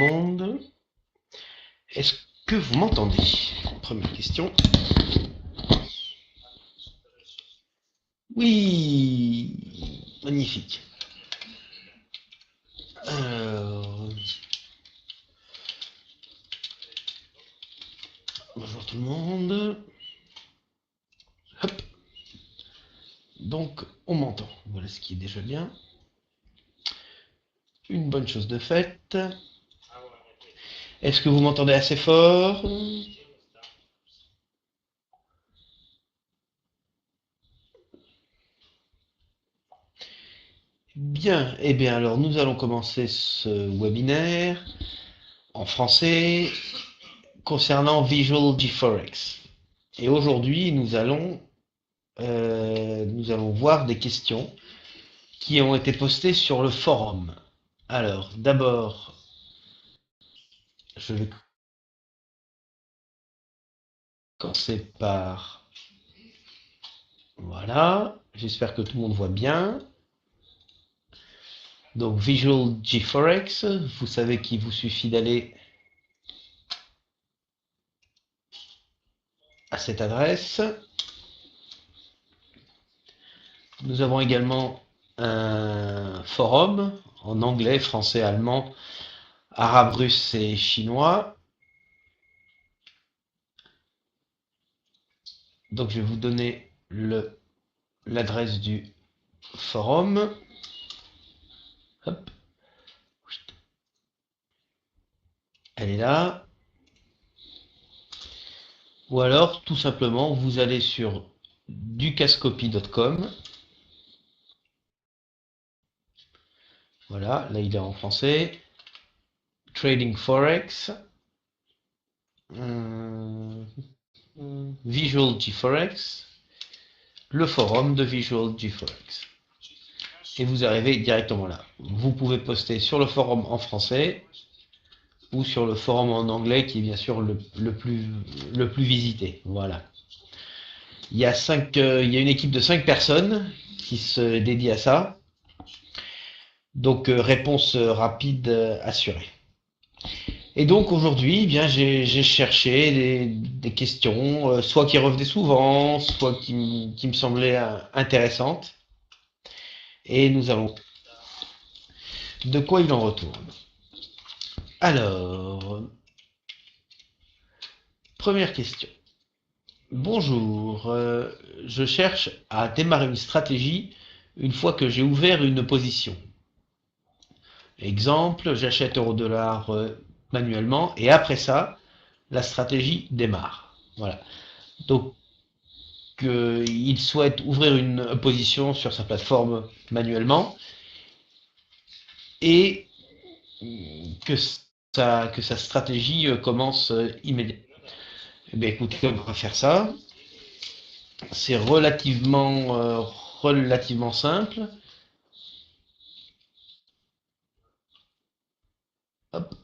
monde. Est-ce que vous m'entendez? Première question. Oui, magnifique. Alors, bonjour tout le monde. Hop. Donc, on m'entend. Voilà ce qui est déjà bien. Une bonne chose de faite. Est-ce que vous m'entendez assez fort? Bien, eh bien alors nous allons commencer ce webinaire en français concernant Visual GeForest. Et aujourd'hui nous allons voir des questions qui ont été postées sur le forum. Alors d'abord, je vais commencer par voilà. J'espère que tout le monde voit bien. Donc Visual GeForest, vous savez qu'il vous suffit d'aller à cette adresse. Nous avons également un forum en anglais, français, allemand, arabe, russe et chinois. Donc je vais vous donner l'adresse du forum. Hop. Elle est là. Ou alors, tout simplement, vous allez sur ducascopy.com. Voilà, là il est en français. Trading Forex. Visual GeForex. Le forum de Visual GeForex. Et vous arrivez directement là. Vous pouvez poster sur le forum en français ou sur le forum en anglais qui est bien sûr le plus visité. Voilà. Il y a une équipe de 5 personnes qui se dédie à ça. Donc réponse rapide assurée. Et donc aujourd'hui, eh bien j'ai cherché des questions, soit qui revenaient souvent, soit qui me semblaient intéressantes. Et nous allons. De quoi il en retourne? Alors, première question. Bonjour, je cherche à démarrer une stratégie une fois que j'ai ouvert une position. Exemple, j'achète euro-dollar manuellement et après ça, la stratégie démarre. Voilà. Donc, il souhaite ouvrir une position sur sa plateforme manuellement et que sa stratégie commence immédiatement. Eh bien, écoutez, on va faire ça. C'est relativement simple. Hop.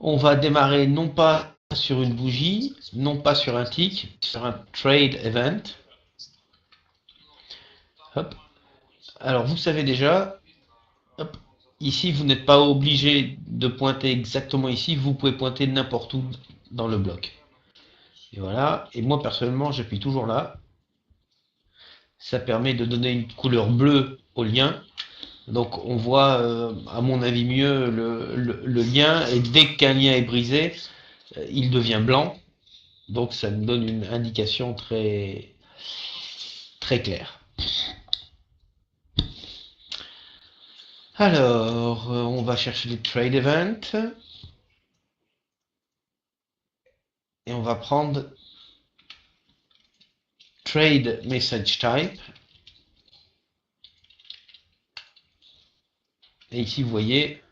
On va démarrer non pas sur une bougie, non pas sur un tick, sur un trade event. Hop. Alors vous savez déjà, hop, ici vous n'êtes pas obligé de pointer exactement ici, vous pouvez pointer n'importe où dans le bloc. Et voilà, et moi personnellement j'appuie toujours là. Ça permet de donner une couleur bleue au lien. Donc on voit à mon avis mieux le lien, et dès qu'un lien est brisé, il devient blanc. Donc ça nous donne une indication très, très claire. Alors, on va chercher les trade events. Et on va prendre trade message type. Et ici, vous voyez,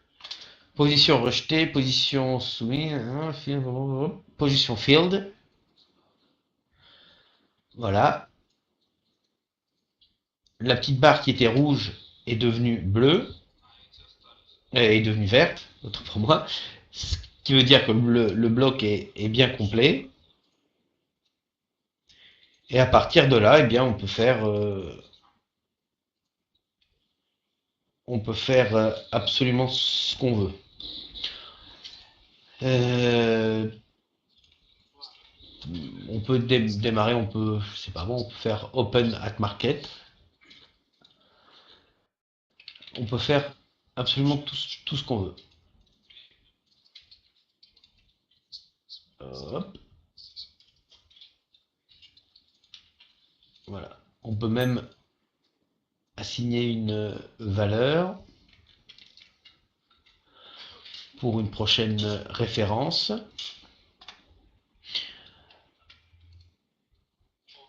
position rejetée, position soumise, position field. Voilà. La petite barre qui était rouge est devenue bleue, est devenue verte, autant pour moi, ce qui veut dire que le bloc est bien complet. Et à partir de là, eh bien, on peut faire absolument ce qu'on veut. Euh, on peut démarrer, on peut, je sais pas bon, on peut faire open at market. On peut faire absolument tout ce qu'on veut. Hop. Voilà. On peut même assigner une valeur pour une prochaine référence.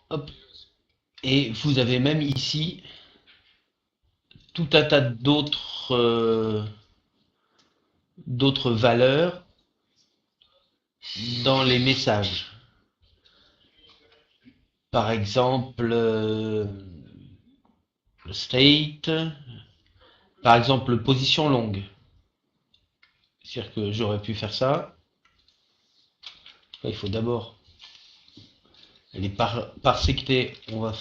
Hop. Et vous avez même ici tout un tas d'autres valeurs dans les messages. Par exemple, state, par exemple, position longue. C'est-à-dire que j'aurais pu faire ça. Il faut d'abord les par secté, on va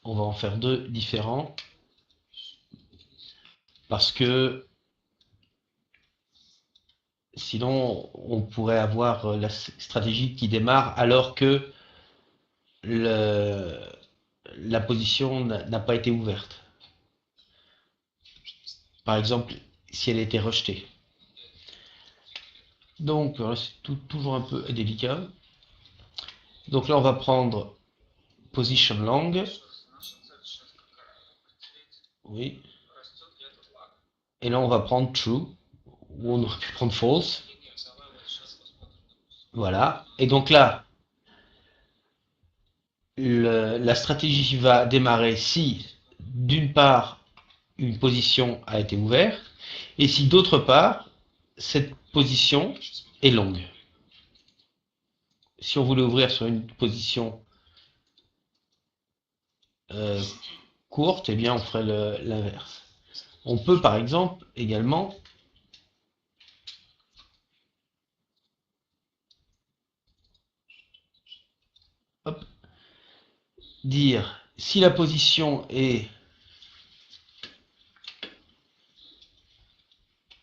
en faire deux différents parce que sinon on pourrait avoir la stratégie qui démarre alors que la position n'a pas été ouverte. Par exemple, si elle était rejetée. Donc, c'est toujours un peu délicat. Donc là, on va prendre position long. Oui. Et là, on va prendre true. Ou on aurait pu prendre false. Voilà. Et donc là, la stratégie va démarrer si, d'une part, une position a été ouverte, et si, d'autre part, cette position est longue. Si on voulait ouvrir sur une position courte, eh bien, on ferait l'inverse. On peut, par exemple, également hop, dire si la position est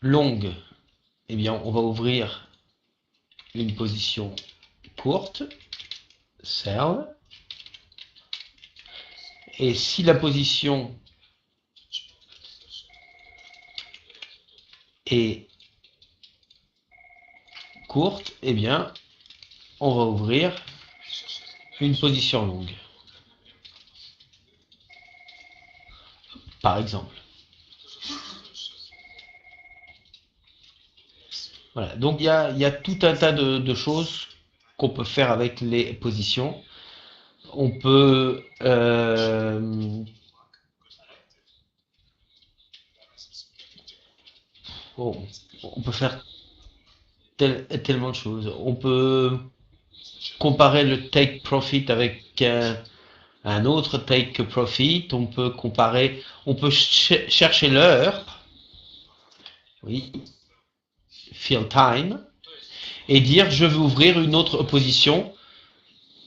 longue, eh bien, on va ouvrir une position courte, sell, et si la position est courte, eh bien, on va ouvrir une position longue. Par exemple. Voilà. Donc, il y a tout un tas de choses qu'on peut faire avec les positions. On peut on peut faire tellement de choses. On peut comparer le take profit avec un autre take profit. On peut comparer, on peut chercher l'heure, oui, fill time, et dire je veux ouvrir une autre position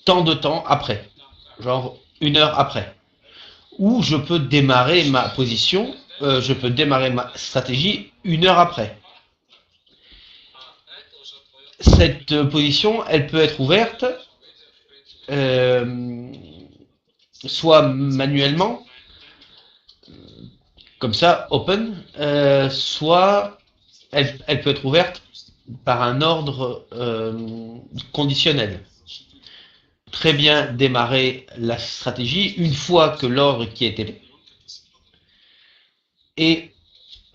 tant de temps après, genre 1 heure après. Ou je peux démarrer ma position, je peux démarrer ma stratégie 1 heure après. Cette position, elle peut être ouverte soit manuellement, comme ça, open, soit elle peut être ouverte par un ordre conditionnel. Très bien démarrer la stratégie une fois que l'ordre qui a été est,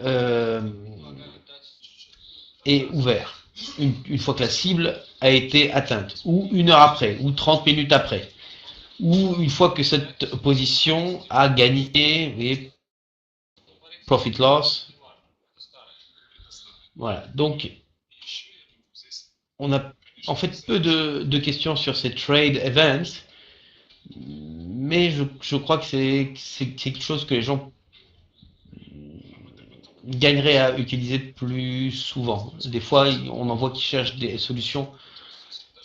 euh, est ouvert. Une fois que la cible a été atteinte, ou 1 heure après, ou 30 minutes après, ou une fois que cette position a gagné, vous voyez, profit loss. Voilà. Donc, on a en fait peu de questions sur ces trade events, mais je crois que c'est quelque chose que les gens gagneraient à utiliser plus souvent. Des fois, on en voit qui cherchent des solutions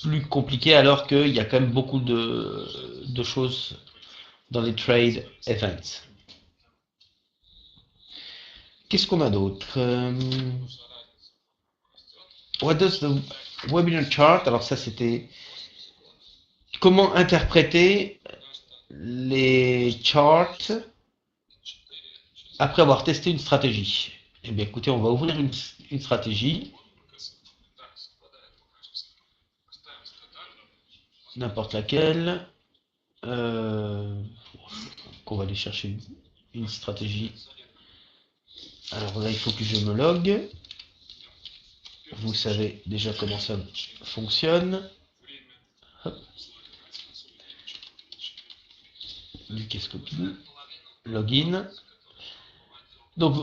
plus compliquées alors qu'il y a quand même beaucoup de choses dans les trade events. Qu'est-ce qu'on a d'autre what does the webinar chart? Alors ça c'était comment interpréter les charts après avoir testé une stratégie. Eh bien écoutez, on va ouvrir une stratégie. N'importe laquelle. On va aller chercher une stratégie. Alors là, il faut que je me log. Vous savez déjà comment ça fonctionne. Hop. Du copie. Login. Donc,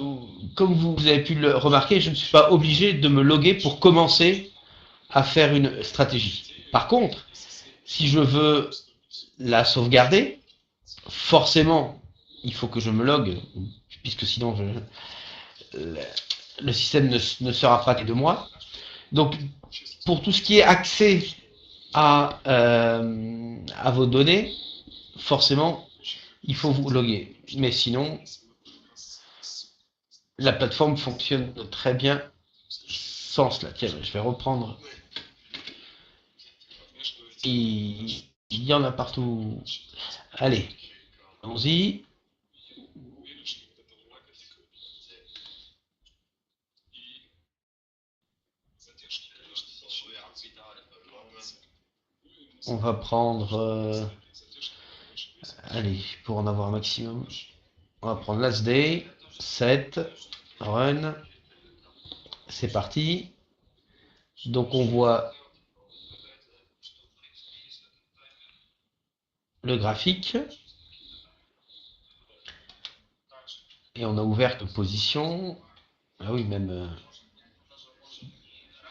comme vous avez pu le remarquer, je ne suis pas obligé de me loguer pour commencer à faire une stratégie. Par contre, si je veux la sauvegarder, forcément, il faut que je me logue, puisque sinon le système ne sera pas de moi. Donc, pour tout ce qui est accès à vos données, forcément, il faut vous loguer. Mais sinon, la plateforme fonctionne très bien sans cela. Tiens, je vais reprendre. Il y en a partout. Allez, allons-y. On va prendre... allez, pour en avoir un maximum. On va prendre last day, set, run. C'est parti. Donc on voit le graphique. Et on a ouvert une position. Ah oui, même...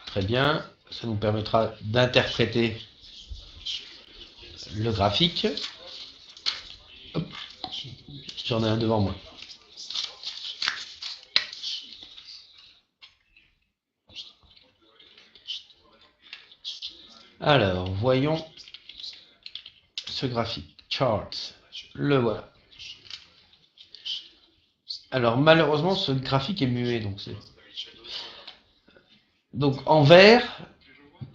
très bien. Ça nous permettra d'interpréter le graphique. J'en ai un devant moi. Alors, voyons ce graphique. Charts. Le voilà. Alors, malheureusement, ce graphique est muet. Donc en vert,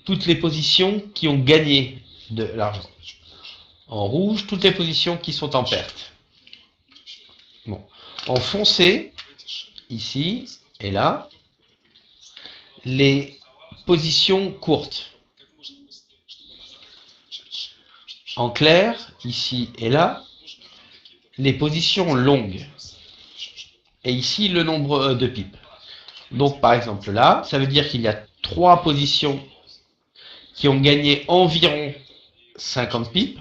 toutes les positions qui ont gagné de l'argent. En rouge, toutes les positions qui sont en perte. Bon. En foncé, ici et là, les positions courtes. En clair, ici et là, les positions longues. Et ici, le nombre de pipes. Donc, par exemple, là, ça veut dire qu'il y a 3 positions qui ont gagné environ 50 pipes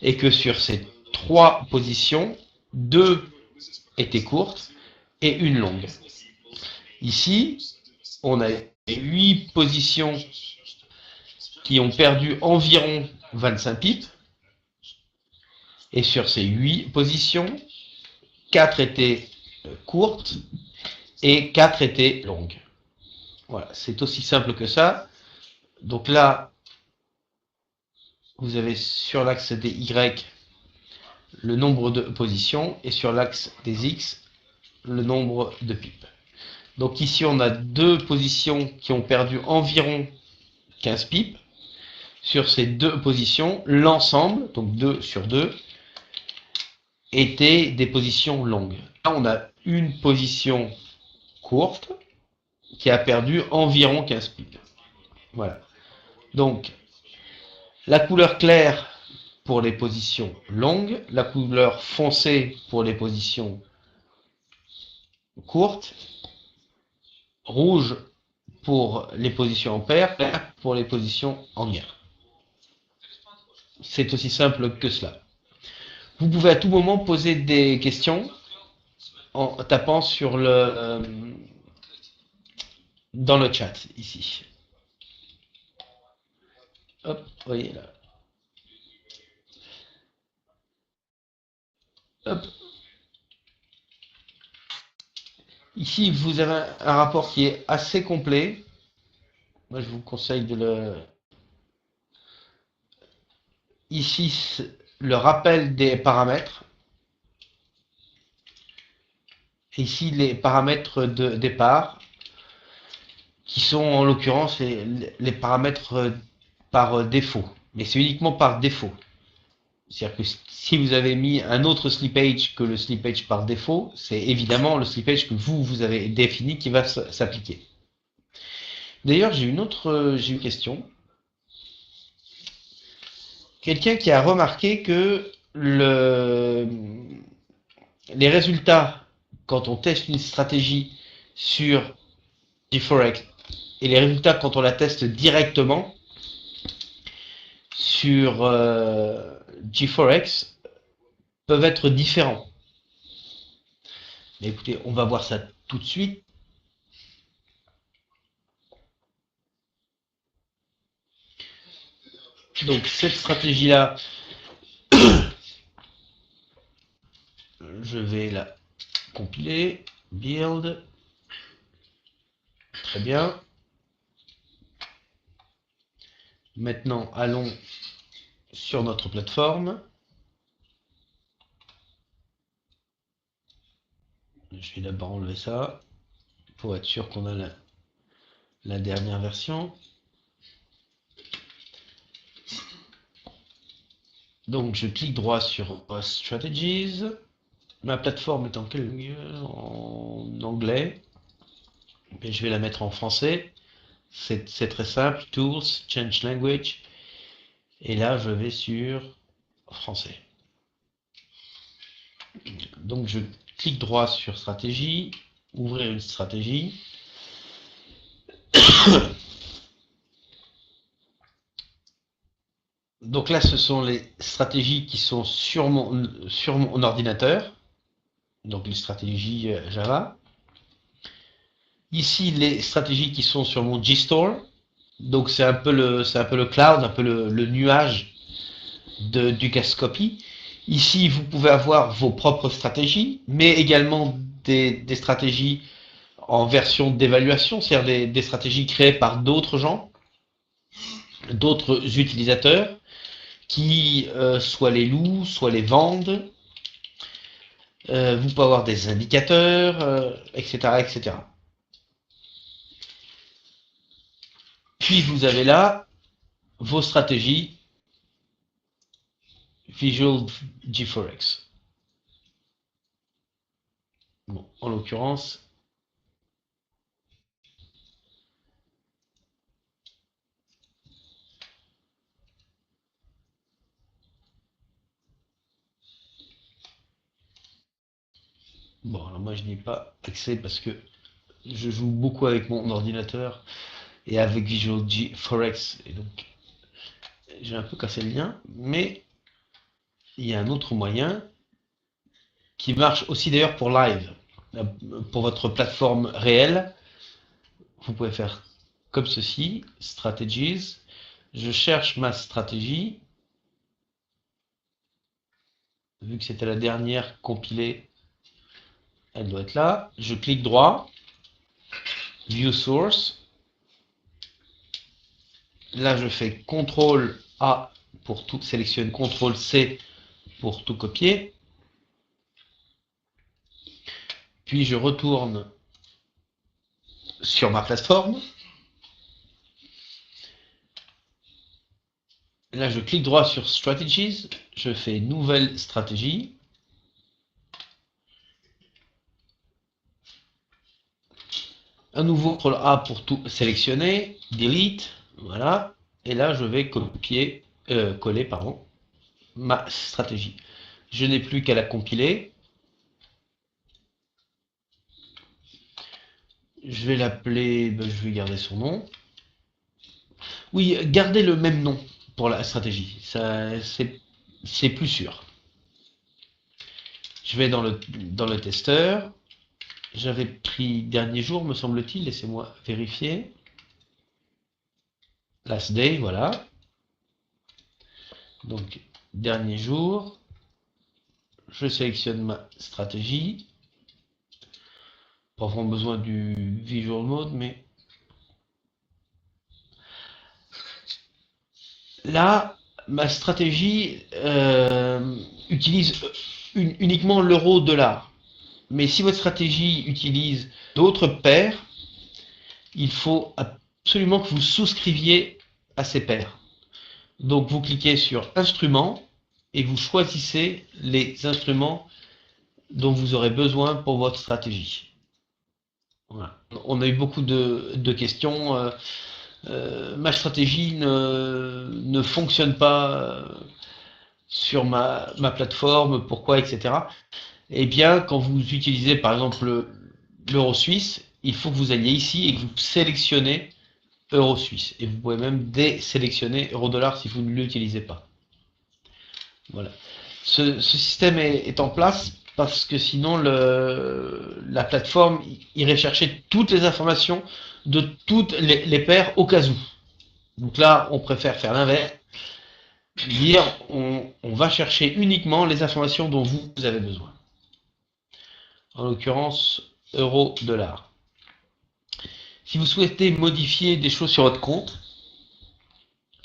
et que sur ces 3 positions, 2 étaient courtes et une longue. Ici, on a 8 positions qui ont perdu environ 25 pipes. Et sur ces 8 positions, 4 étaient courtes et 4 étaient longues. Voilà, c'est aussi simple que ça. Donc là, vous avez sur l'axe des Y le nombre de positions et sur l'axe des X le nombre de pipes. Donc ici, on a 2 positions qui ont perdu environ 15 pipes. Sur ces 2 positions, l'ensemble, donc 2 sur 2, étaient des positions longues. Là, on a une position courte qui a perdu environ 15 pipes. Voilà. Donc, la couleur claire pour les positions longues, la couleur foncée pour les positions courtes, rouge pour les positions en paire, vert pour les positions en guerre. C'est aussi simple que cela. Vous pouvez à tout moment poser des questions en tapant sur dans le chat ici. Hop, vous voyez là. Hop. Ici, vous avez un rapport qui est assez complet. Moi, je vous conseille de le... Ici, le rappel des paramètres. Ici, les paramètres de départ. qui sont en l'occurrence les paramètres par défaut. Mais c'est uniquement par défaut. C'est-à-dire que si vous avez mis un autre slippage que le slippage par défaut, c'est évidemment le slippage que vous avez défini qui va s'appliquer. D'ailleurs, j'ai une question. Quelqu'un qui a remarqué que les résultats, quand on teste une stratégie sur GForex et les résultats quand on la teste directement sur GForex peuvent être différents. Mais écoutez, on va voir ça tout de suite. Donc cette stratégie-là, je vais la compiler, build, très bien. Maintenant, allons sur notre plateforme. Je vais d'abord enlever ça pour être sûr qu'on a la dernière version. Donc je clique droit sur Strategies. Ma plateforme est en quelle langue? En anglais. Mais je vais la mettre en français. C'est très simple. Tools, Change Language. Et là, je vais sur français. Donc je clique droit sur Stratégie. Ouvrir une stratégie. Donc là, ce sont les stratégies qui sont sur mon ordinateur. Donc les stratégies Java. Ici, les stratégies qui sont sur mon GStore. Donc c'est un peu le cloud, un peu le nuage du Cascopy. Ici, vous pouvez avoir vos propres stratégies, mais également des stratégies en version d'évaluation, c'est-à-dire des stratégies créées par d'autres gens, d'autres utilisateurs, qui soit les louent, soit les vendent. Vous pouvez avoir des indicateurs, etc., etc. Puis vous avez là vos stratégies Visual GForex. Bon, en l'occurrence, bon, alors moi je n'y ai pas accès parce que je joue beaucoup avec mon ordinateur et avec Visual GForex, et donc j'ai un peu cassé le lien, mais il y a un autre moyen qui marche aussi d'ailleurs pour live, pour votre plateforme réelle. Vous pouvez faire comme ceci, Strategies, je cherche ma stratégie, vu que c'était la dernière compilée, elle doit être là, je clique droit, View Source, là je fais CTRL A pour tout, sélectionne CTRL C pour tout copier, puis je retourne sur ma plateforme, là je clique droit sur Strategies, je fais nouvelle stratégie, un nouveau CTRL A pour tout sélectionner, Delete, voilà, et là je vais coller ma stratégie. Je n'ai plus qu'à la compiler. Je vais l'appeler, je vais garder son nom. Oui, gardez le même nom pour la stratégie, c'est plus sûr. Je vais dans le testeur. J'avais pris dernier jour, me semble-t-il, laissez-moi vérifier. Last day, voilà. Donc, dernier jour. Je sélectionne ma stratégie. Pas vraiment besoin du visual mode, mais là, ma stratégie utilise uniquement l'euro-dollar. Mais si votre stratégie utilise d'autres paires, il faut absolument que vous souscriviez à ces paires. Donc vous cliquez sur Instruments et vous choisissez les instruments dont vous aurez besoin pour votre stratégie. Voilà. On a eu beaucoup de questions. Ma stratégie ne fonctionne pas sur ma plateforme, pourquoi, etc. Eh bien, quand vous utilisez par exemple l'euro suisse, il faut que vous alliez ici et que vous sélectionnez euro suisse. Et vous pouvez même désélectionner euro-dollar si vous ne l'utilisez pas. Voilà. Ce système est en place parce que sinon la plateforme irait chercher toutes les informations de toutes les paires au cas où. Donc là, on préfère faire l'inverse. Dire on va chercher uniquement les informations dont vous avez besoin. En l'occurrence, euro-dollar. Si vous souhaitez modifier des choses sur votre compte,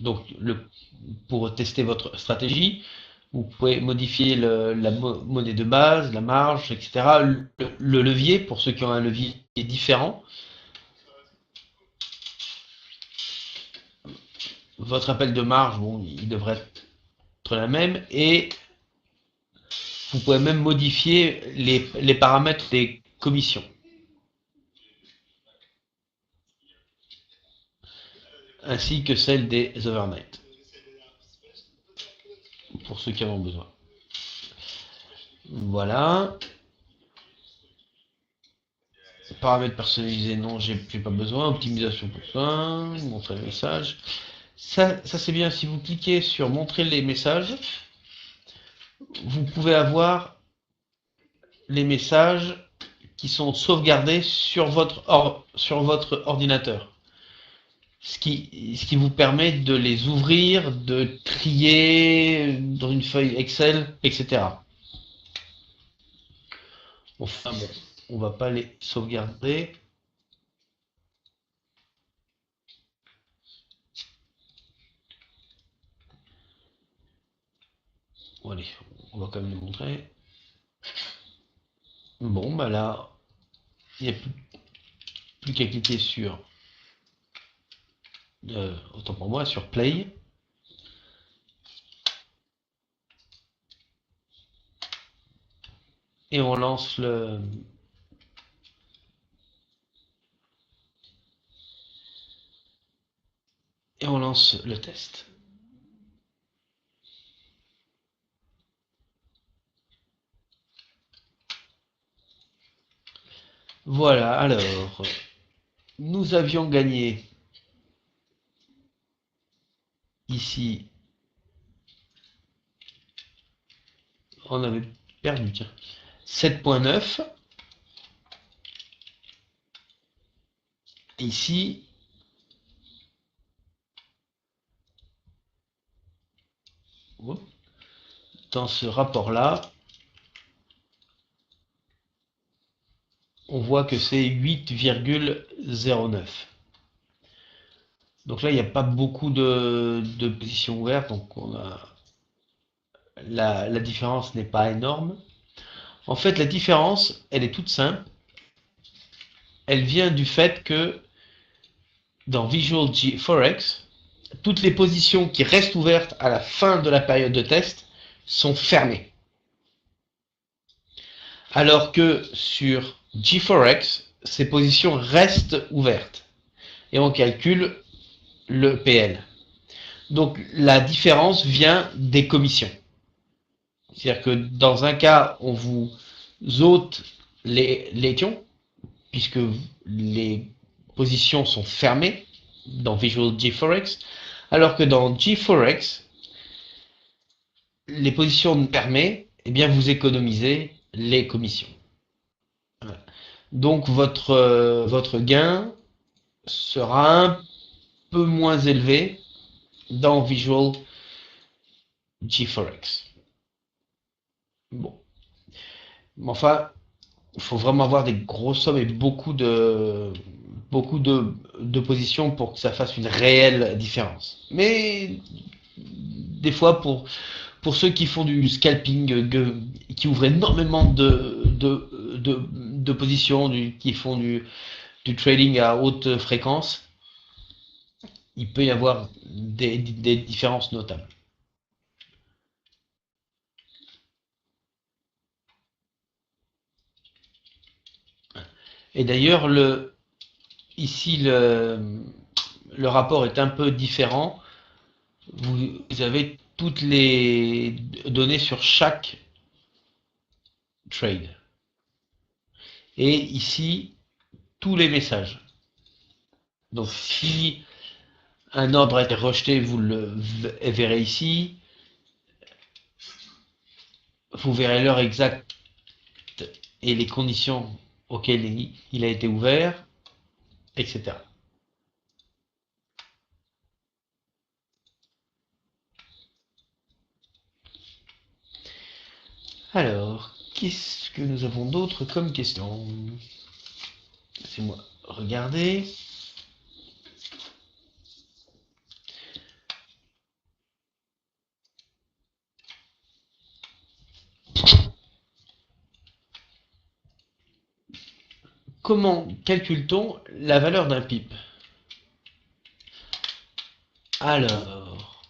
donc pour tester votre stratégie, vous pouvez modifier la monnaie de base, la marge, etc. Le levier, pour ceux qui ont un levier différent. Votre appel de marge, bon, il devrait être la même. Et vous pouvez même modifier les paramètres des commissions. Ainsi que celle des overnight. Pour ceux qui en ont besoin. Voilà. Paramètres personnalisés, non, j'ai pas besoin. Optimisation pour ça. Montrer les messages. Ça c'est bien. Si vous cliquez sur montrer les messages, vous pouvez avoir les messages qui sont sauvegardés sur votre ordinateur. Ce qui vous permet de les ouvrir, de trier dans une feuille Excel, etc. Enfin bon, on va pas les sauvegarder. Bon, allez, on va quand même les montrer. Bon, bah là, il n'y a plus qu'à cliquer sur, autant pour moi, sur Play. Et on lance le... Et on lance le test. Voilà, alors, nous avions gagné ici, on avait perdu, tiens, 7,9. Ici, dans ce rapport-là, on voit que c'est 8,09. Donc là, il n'y a pas beaucoup de positions ouvertes, donc on a la différence n'est pas énorme. En fait, la différence, elle est toute simple. Elle vient du fait que dans Visual Forex, toutes les positions qui restent ouvertes à la fin de la période de test sont fermées. Alors que sur GForex, ces positions restent ouvertes. Et on calcule le PL. Donc la différence vient des commissions. C'est-à-dire que dans un cas, on vous ôte les tions, puisque les positions sont fermées dans Visual GForex, alors que dans GForex, les positions fermées, eh bien vous économisez les commissions. Voilà. Donc votre gain sera un peu moins élevé dans Visual GForex. Bon. Mais enfin, il faut vraiment avoir des grosses sommes et beaucoup de positions pour que ça fasse une réelle différence. Mais des fois, pour ceux qui font du scalping, qui ouvrent énormément de positions, qui font du du trading à haute fréquence, il peut y avoir des différences notables. Et d'ailleurs, ici, le rapport est un peu différent. Vous avez toutes les données sur chaque trade. Et ici, tous les messages. Donc si un ordre a été rejeté, vous le verrez ici. Vous verrez l'heure exacte et les conditions auxquelles il a été ouvert, etc. Alors, qu'est-ce que nous avons d'autre comme question? Laissez-moi regarder. Comment calcule-t-on la valeur d'un pip? Alors,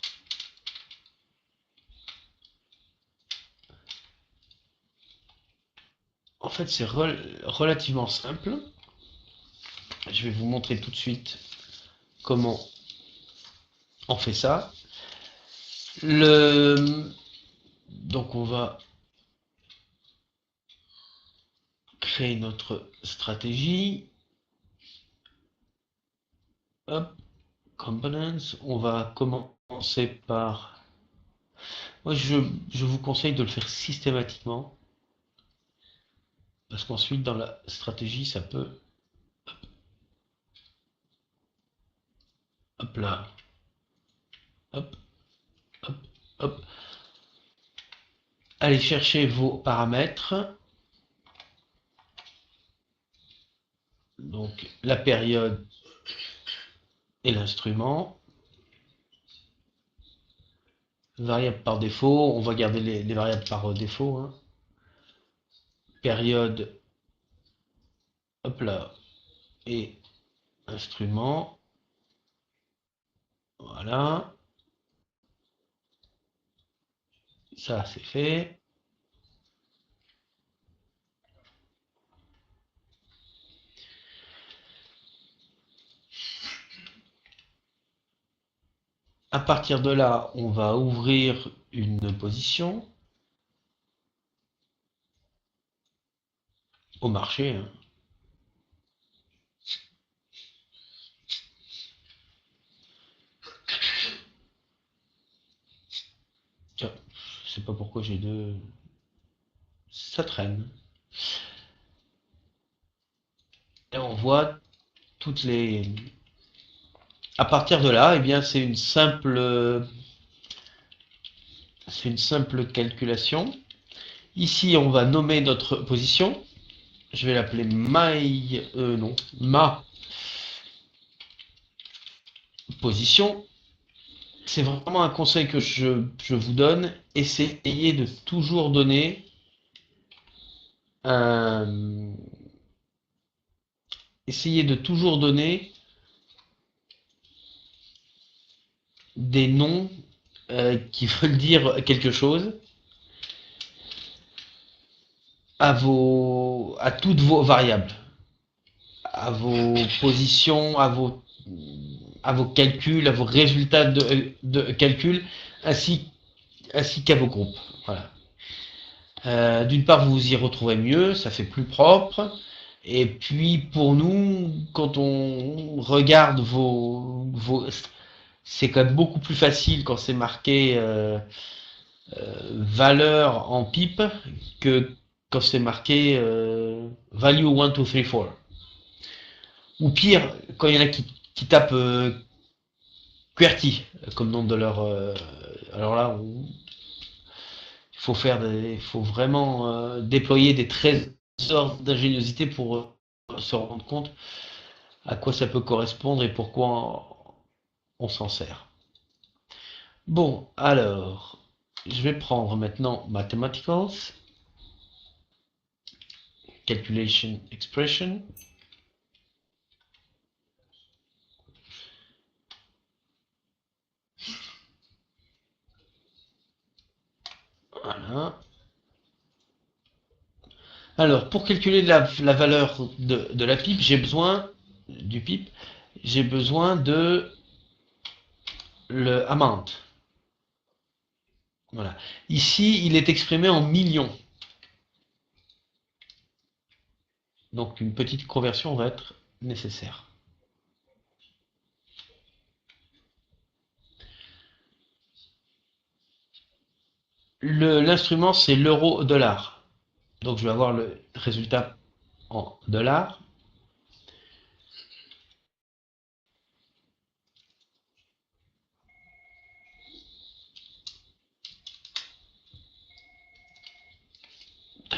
en fait, c'est relativement simple. Je vais vous montrer tout de suite comment on fait ça. Donc, on va créer notre stratégie. Hop, components. On va commencer par... Moi, je vous conseille de le faire systématiquement. Parce qu'ensuite, dans la stratégie, ça peut... Hop là. Hop, hop, hop. Allez chercher vos paramètres. Donc, la période et l'instrument. Variable par défaut. On va garder les variables par défaut. Hein. Période. Hop là. Et instrument. Voilà. Ça, c'est fait. À partir de là, on va ouvrir une position au marché. Hein. Tiens, je sais pas pourquoi j'ai deux... Ça traîne. Et on voit toutes les... À partir de là, eh bien, c'est une simple calculation. Ici, on va nommer notre position. Je vais l'appeler ma position. C'est vraiment un conseil que je vous donne. Essayez de toujours donner un... Essayez de toujours donner des noms qui veulent dire quelque chose à toutes vos variables, à vos positions, à vos calculs, à vos résultats de calcul, ainsi qu'à vos groupes. Voilà. D'une part, vous vous y retrouvez mieux, ça fait plus propre. Et puis pour nous, quand on regarde c'est quand même beaucoup plus facile quand c'est marqué valeur en pipe que quand c'est marqué value 1, 2, 3, 4. Ou pire, quand il y en a qui tapent QWERTY comme nom de leur... alors là, il faut vraiment déployer des trésors d'ingéniosité pour se rendre compte à quoi ça peut correspondre et pourquoi on s'en sert. Bon, alors, je vais prendre maintenant Mathematicals, Calculation Expression. Voilà. Alors, pour calculer la valeur de la pipe, j'ai besoin du pipe, j'ai besoin de le amount. Voilà. Ici, il est exprimé en millions. Donc, une petite conversion va être nécessaire. L'instrument, c'est l'euro-dollar. Donc, je vais avoir le résultat en dollars.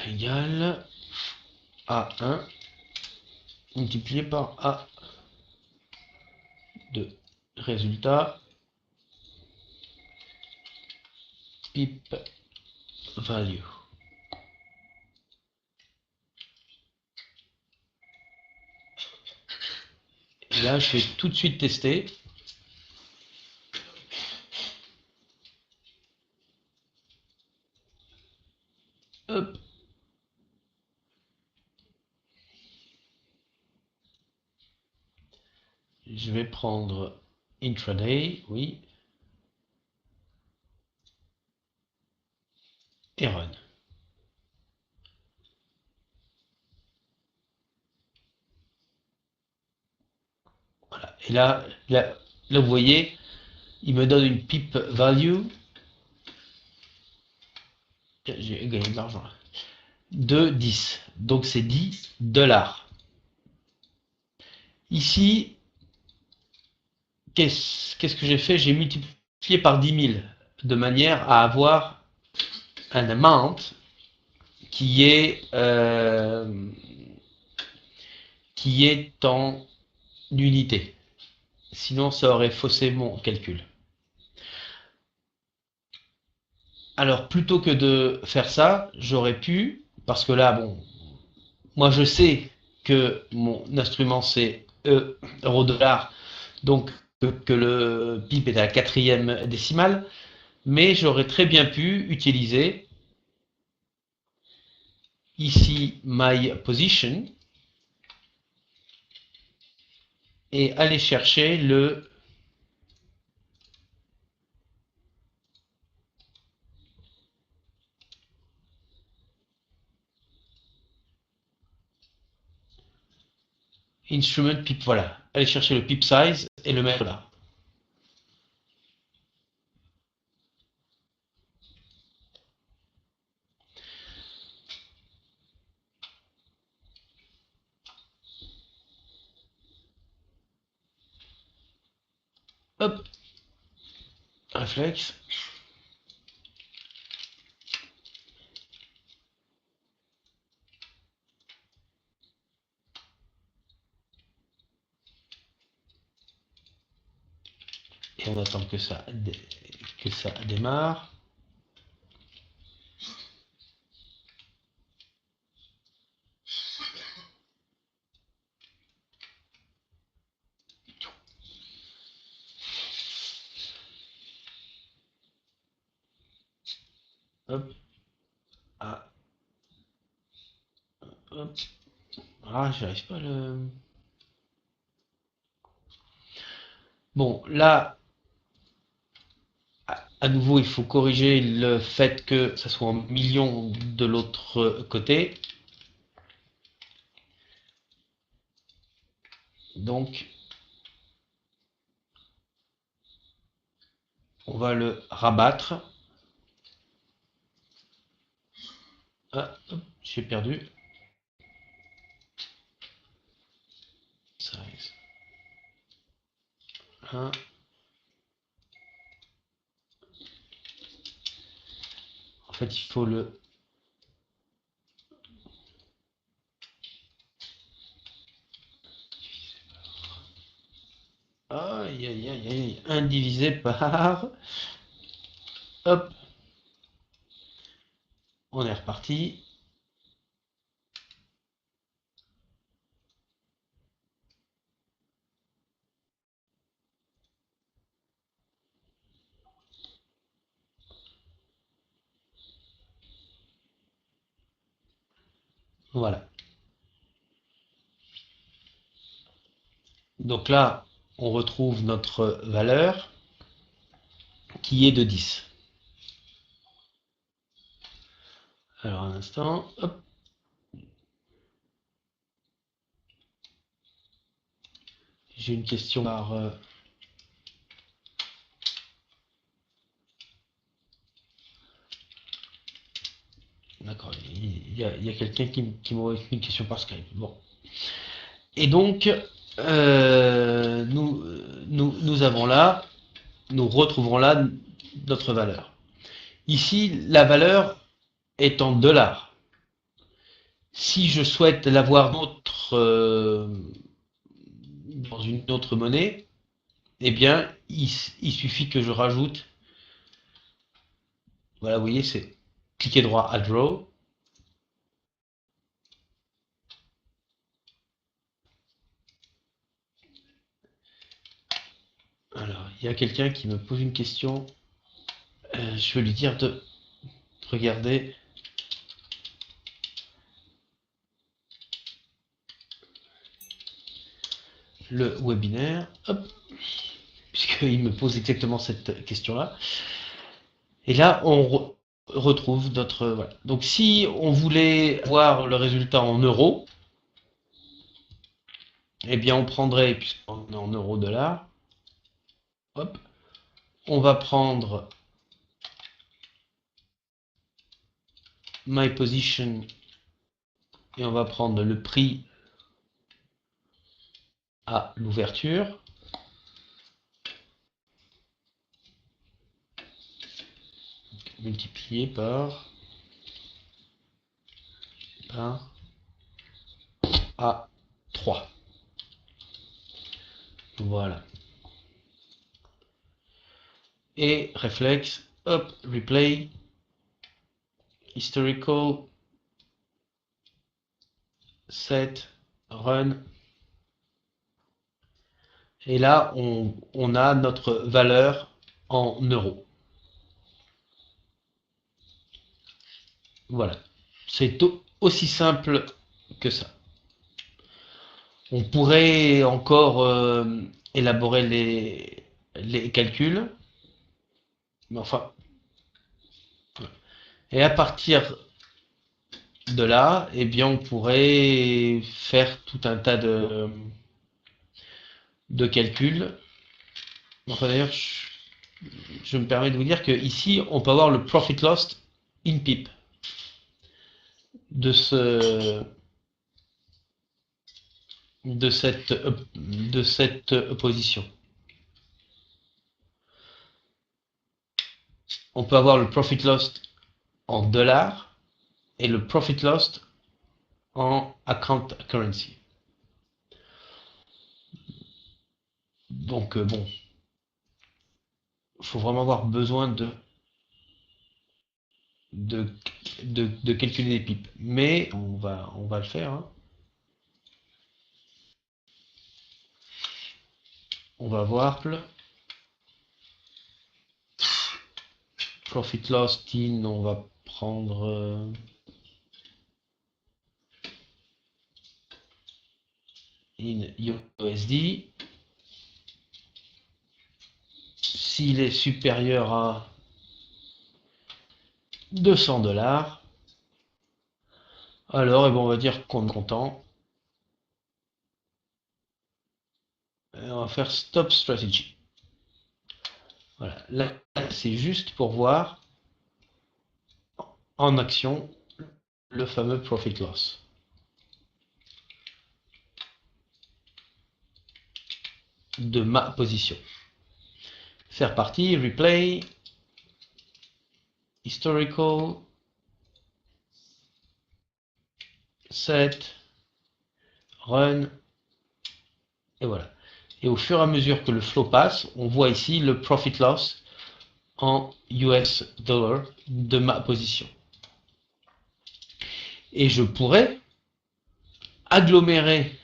Égale A1 multiplié par A2. Résultat, pip value. Et là, je vais tout de suite tester. Hop. Je vais prendre intraday, oui, et run. Voilà. Et là, vous voyez, il me donne une pip value. J'ai gagné de l'argent là. De 10. Donc c'est 10 dollars. Ici, qu'est-ce que j'ai fait? J'ai multiplié par 10 000 de manière à avoir un amount qui est, en unité. Sinon, ça aurait faussé mon calcul. Alors, plutôt que de faire ça, j'aurais pu, parce que là, bon, moi je sais que mon instrument c'est euro-dollar, donc que le PIB est à la quatrième décimale, mais j'aurais très bien pu utiliser ici my position et aller chercher le instrument pip, voilà, aller chercher le pip size et le mettre là. Hop, réflexe. Et on attend que ça démarre. Hop, ah, hop. Ah, j'arrive pas à le... Bon, là, à nouveau, il faut corriger le fait que ça soit en millions de l'autre côté. Donc, on va le rabattre. Ah, hop, j'ai perdu. Size. 1. En fait, il faut le... Aïe, aïe, aïe, aïe. 1 divisé par... Hop, on est reparti. Voilà. Donc là, on retrouve notre valeur qui est de 10. Alors un instant, hop. J'ai une question par... D'accord, il y a quelqu'un qui m'envoie une question par Skype. Bon. Et donc, nous avons là, nous retrouvons là notre valeur. Ici, la valeur est en dollars. Si je souhaite l'avoir dans une autre monnaie, eh bien, il suffit que je rajoute, voilà, vous voyez, c'est cliquer droit à Draw. Alors, il y a quelqu'un qui me pose une question. Je vais lui dire de regarder le webinaire. Hop, puisqu'il me pose exactement cette question-là. Et là, on retrouve notre... Voilà. Donc, si on voulait voir le résultat en euros, eh bien, on prendrait, puisqu'on est en euro-dollar, hop, on va prendre My Position et on va prendre le prix à l'ouverture. Multiplié par A3. Voilà. Et réflexe, hop, replay, historical, set, run. Et là, on a notre valeur en euros. Voilà. C'est aussi simple que ça. On pourrait encore élaborer les calculs. Mais enfin. Et à partir de là, eh bien, on pourrait faire tout un tas de calculs. Enfin, d'ailleurs, je me permets de vous dire que ici, on peut avoir le profit loss in pip de cette position. On peut avoir le profit loss en dollars et le profit loss en account currency. Donc bon, il faut vraiment avoir besoin de calculer les pipes. Mais on va le faire. Hein. On va voir profit loss in, on va prendre in USD. S'il est supérieur à 200 $, alors on va dire qu'on est content. Et on va faire stop strategy. Voilà, là c'est juste pour voir en action le fameux profit loss. De ma position. Faire partie, replay, historical, set, run, et voilà. Et au fur et à mesure que le flow passe, on voit ici le profit loss en US dollar de ma position. Et je pourrais agglomérer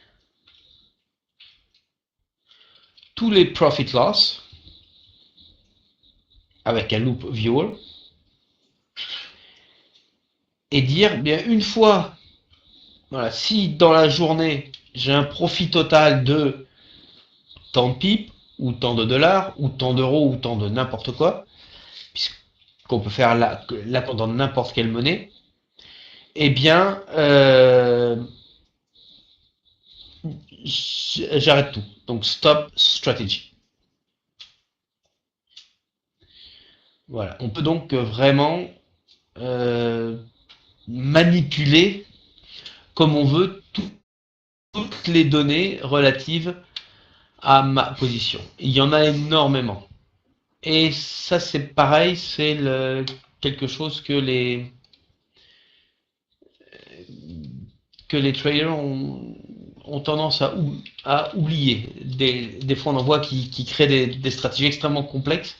tous les profit loss avec un loop viewer et dire, bien une fois Voilà, si dans la journée, j'ai un profit total de tant de pips, ou tant de dollars, ou tant d'euros, ou tant de n'importe quoi, puisqu'on peut faire là dans n'importe quelle monnaie, eh bien, j'arrête tout. Donc, stop strategy. Voilà. On peut donc vraiment euh, manipuler comme on veut toutes les données relatives à ma position. Il y en a énormément. Et ça, c'est pareil, c'est quelque chose que les traders ont tendance à oublier. Des fois, on en voit qui créent des stratégies extrêmement complexes,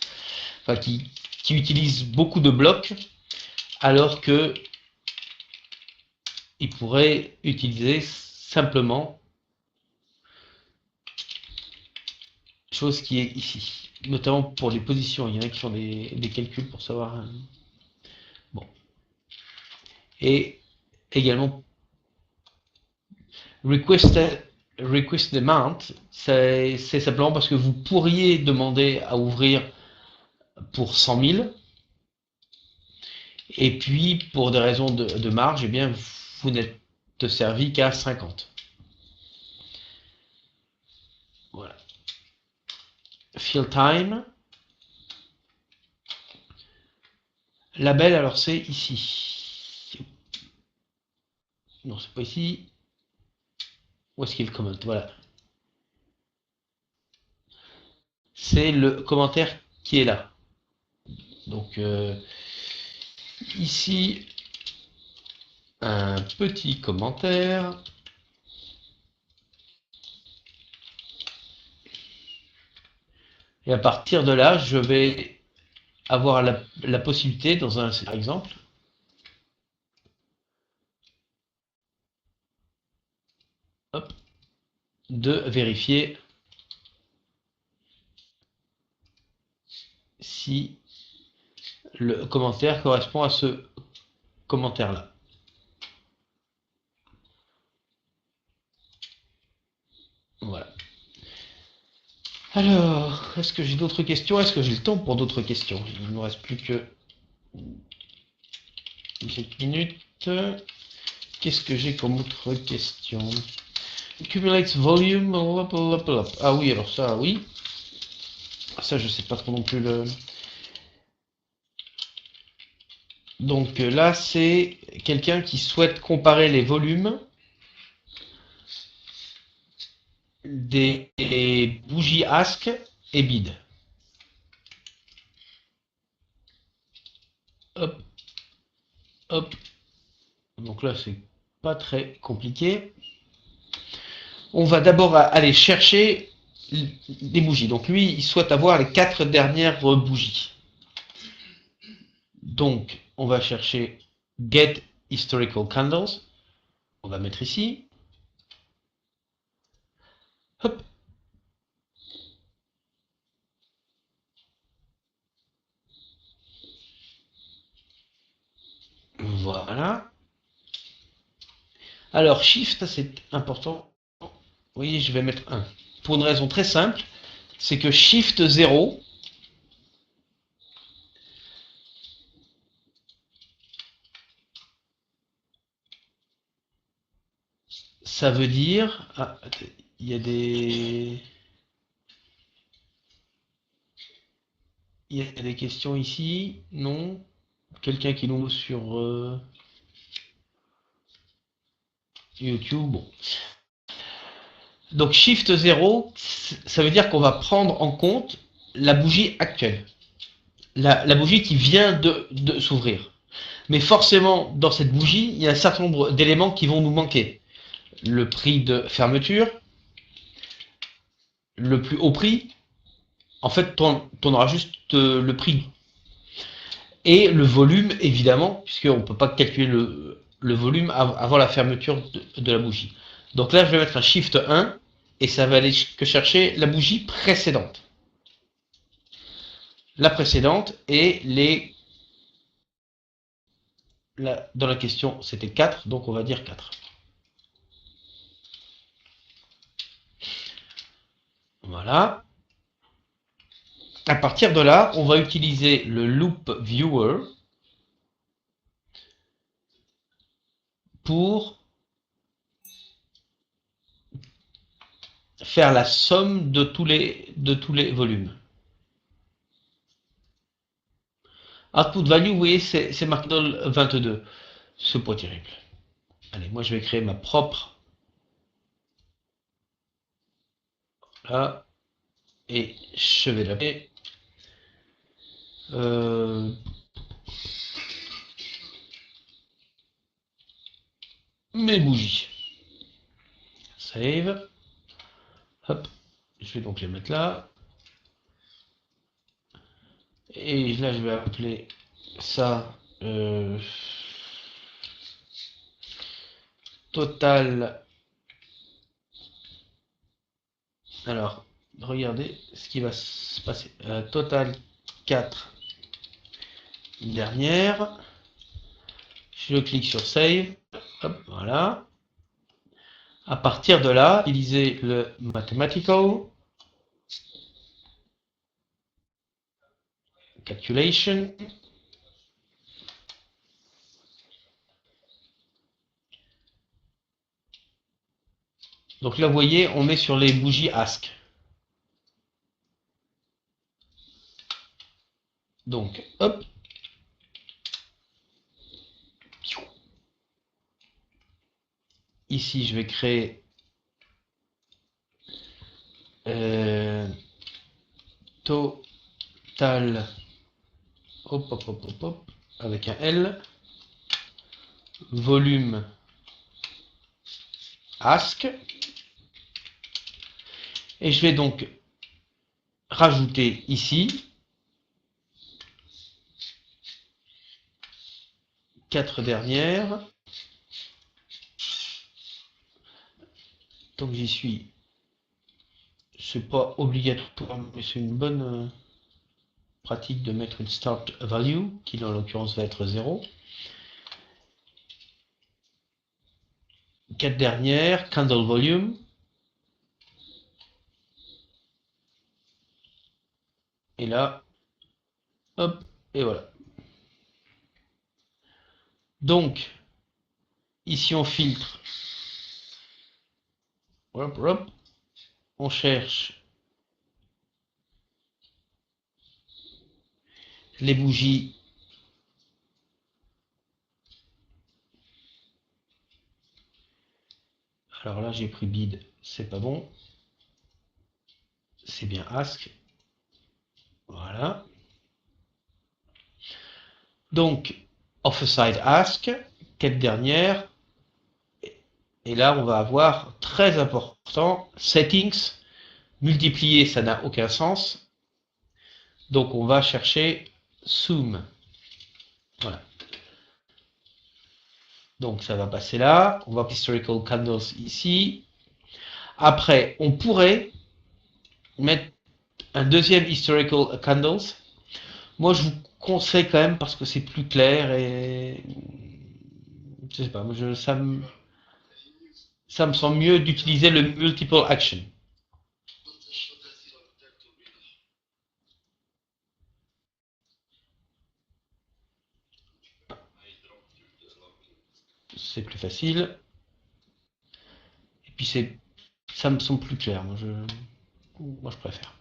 enfin, qui utilisent beaucoup de blocs, alors que ils pourraient utiliser simplement chose qui est ici, notamment pour les positions. Il y en a qui font des calculs pour savoir. Bon. Et également, request amount, c'est simplement parce que vous pourriez demander à ouvrir pour 100 000, et puis pour des raisons de marge, eh bien, vous n'êtes servi qu'à 50. Voilà. Fill time. Label, alors c'est ici. Non, c'est pas ici. Où est-ce qu'il commente? Voilà. C'est le commentaire qui est là. Donc ici, un petit commentaire. Et à partir de là, je vais avoir la possibilité, dans un par exemple, hop, de vérifier si le commentaire correspond à ce commentaire-là. Voilà. Alors, est-ce que j'ai d'autres questions? Est-ce que j'ai le temps pour d'autres questions? Il ne me reste plus que 7 minutes. Qu'est-ce que j'ai comme autre question? Accumulate volume. Ah oui, alors ça, oui. Ça, je sais pas trop non plus le. Donc là, c'est quelqu'un qui souhaite comparer les volumes des bougies ask et bid. Hop, hop. Donc là, c'est pas très compliqué. On va d'abord aller chercher les bougies. Donc lui, il souhaite avoir les 4 dernières bougies. Donc, on va chercher Get Historical Candles. On va mettre ici. Hop. Voilà. Alors, Shift, c'est important. Oui, je vais mettre 1. Pour une raison très simple, c'est que Shift 0, ça veut dire... Ah, il y a des... Il y a des questions ici. Non. Quelqu'un qui nous sur YouTube. Bon. Donc Shift 0, ça veut dire qu'on va prendre en compte la bougie actuelle. La bougie qui vient de s'ouvrir. Mais forcément, dans cette bougie, il y a un certain nombre d'éléments qui vont nous manquer. Le prix de fermeture, le plus haut prix, en fait, on aura juste le prix. Et le volume, évidemment, puisqu'on ne peut pas calculer le volume avant la fermeture de la bougie. Donc là, je vais mettre un Shift 1, et ça va aller que chercher la bougie précédente. La précédente et les... Là, dans la question, c'était 4, donc on va dire 4. Voilà. À partir de là, on va utiliser le loop viewer pour faire la somme de tous les volumes. Output value, vous voyez, c'est marqué dans le 22. C'est pas terrible. Allez, moi je vais créer ma propre. Là. Et je vais l'appeler. Mes bougies. Save. Hop. Je vais donc les mettre là. Et là, je vais appeler ça total. Alors, regardez ce qui va se passer. Total 4 dernière. Je clique sur Save. Hop, voilà. À partir de là, utilisez le Mathematical Calculation. Donc là, vous voyez, on est sur les bougies Ask. Donc, hop. Ici, je vais créer total, hop, hop, hop, hop, hop, avec un L, volume Ask. Et je vais donc rajouter ici 4 dernières. Donc j'y suis. C'est pas obligatoire, mais c'est une bonne pratique de mettre une start value, qui dans l'occurrence va être 0. 4 dernières, candle volume. Et là, hop, et voilà. Donc, ici on filtre. Hop, hop. On cherche les bougies. Alors là, j'ai pris bid, c'est pas bon. C'est bien ask. Voilà. Donc, off-side ask, quête dernière. Et là, on va avoir, très important, settings. Multiplier, ça n'a aucun sens. Donc, on va chercher zoom. Voilà. Donc, ça va passer là. On va historical candles ici. Après, on pourrait mettre un deuxième historical candles. Moi, je vous conseille quand même parce que c'est plus clair et je sais pas, ça me semble mieux d'utiliser le multiple action. C'est plus facile. Et puis ça me semble plus clair. Moi, je préfère.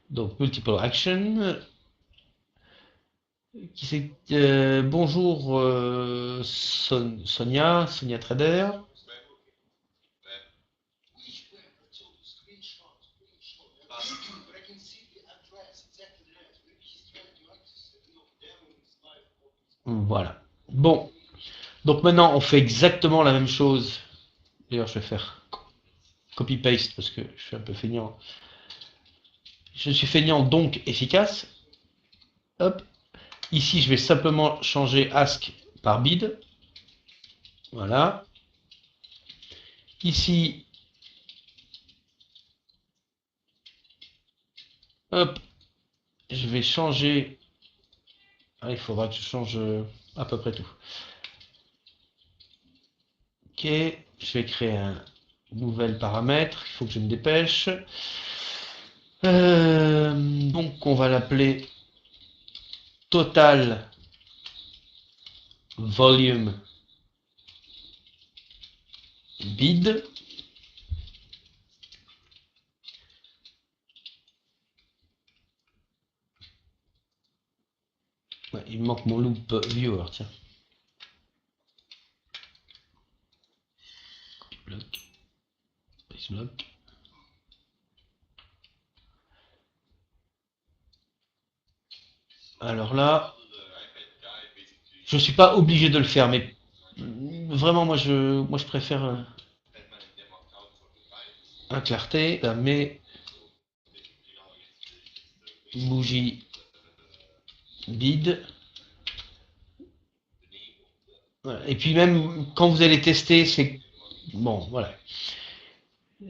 Donc, multiple action. Bonjour Sonia Trader. Voilà. Bon. Donc maintenant, on fait exactement la même chose. D'ailleurs, je vais faire copy-paste parce que je suis un peu feignant. Je suis feignant, donc efficace. Hop. Ici, je vais simplement changer ask par bid. Voilà. Ici, hop, je vais changer. Ah, il faudra que je change à peu près tout. Ok, je vais créer un nouvel paramètre. Il faut que je me dépêche. Donc on va l'appeler total volume bid. Ouais, il me manque mon loop viewer, tiens. Bloc, space block. Alors là, je suis pas obligé de le faire, mais vraiment moi je préfère un clarté, mais bougie bid. Voilà. Et puis même quand vous allez tester, c'est bon, voilà,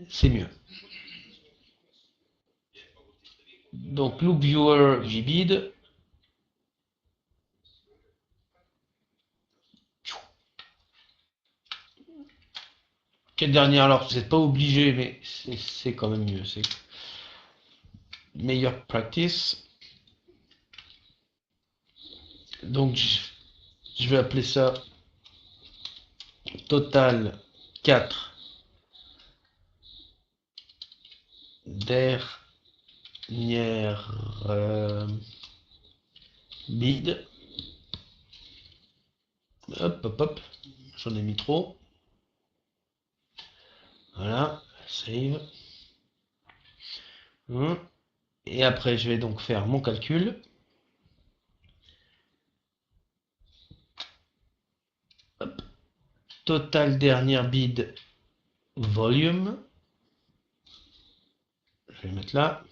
c'est mieux. Donc loop viewer gbid. Quelle dernière alors, vous n'êtes pas obligé, mais c'est quand même mieux. C'est meilleure practice. Donc je vais appeler ça total 4 dernière bid. Hop, hop, hop. J'en ai mis trop. Voilà, save. Et après, je vais donc faire mon calcul. Hop. Total dernière bid volume. Je vais mettre là.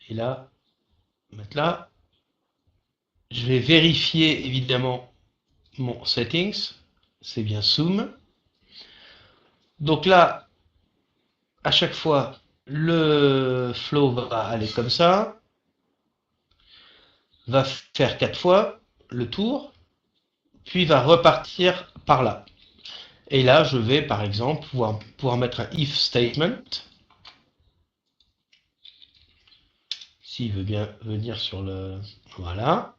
Et là. Mettre là. Je vais vérifier évidemment mon settings. C'est bien zoom. Donc là, à chaque fois, le flow va aller comme ça. Va faire 4 fois le tour. Puis va repartir par là. Et là, je vais par exemple pouvoir mettre un if statement. S'il veut bien venir sur le... Voilà.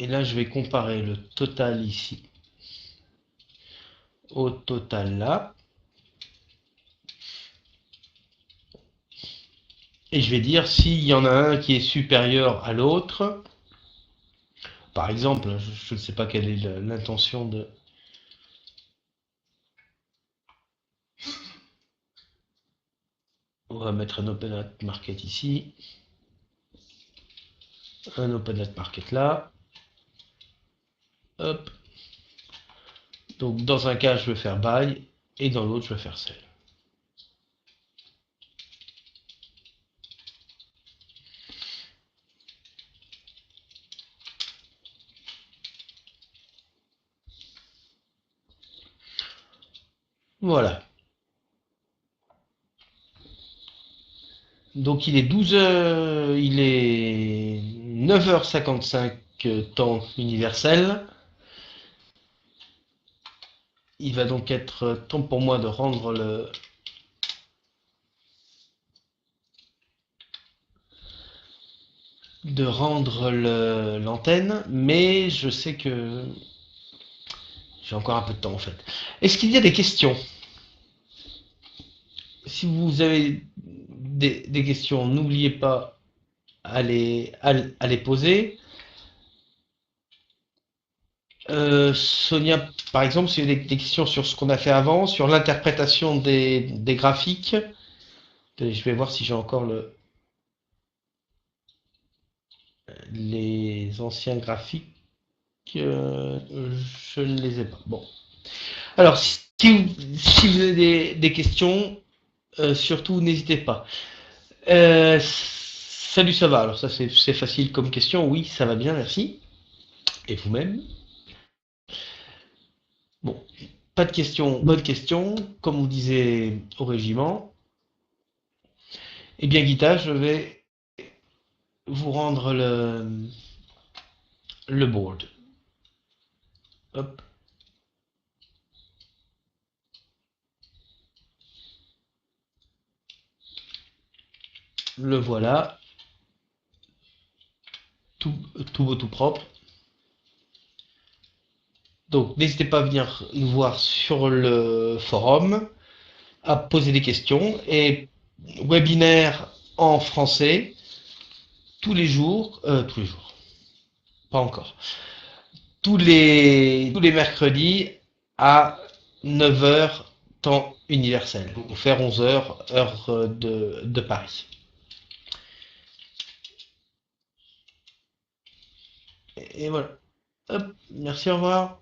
Et là, je vais comparer le total ici au total là. Et je vais dire s'il y en a un qui est supérieur à l'autre. Par exemple, je ne sais pas quelle est l'intention de... On va mettre un open market ici. Un open market là. Hop. Donc dans un cas, je vais faire buy. Et dans l'autre, je vais faire sell. Voilà. Donc il est 12h, il est 9h55 temps universel. Il va donc être temps pour moi de rendre l'antenne, mais je sais que j'ai encore un peu de temps en fait. Est-ce qu'il y a des questions? Si vous avez des questions, n'oubliez pas à les poser. Sonia, par exemple, si vous avez des questions sur ce qu'on a fait avant, sur l'interprétation des graphiques, je vais voir si j'ai encore les anciens graphiques. Je ne les ai pas. Bon. Alors, si vous avez des questions, surtout n'hésitez pas. Salut, ça va? Alors ça c'est facile comme question. Oui, ça va bien, merci. Et vous-même? Bon, pas de questions, bonne question. Comme on disait au régiment, Eh bien, Guita, je vais vous rendre le board. Hop. Le voilà. Tout, tout beau, tout propre. Donc, n'hésitez pas à venir nous voir sur le forum, à poser des questions. Et webinaire en français, tous les jours, pas encore, tous les mercredis à 9 heures temps universel, pour faire 11 heures heure de Paris. Et voilà. Hop, merci, au revoir.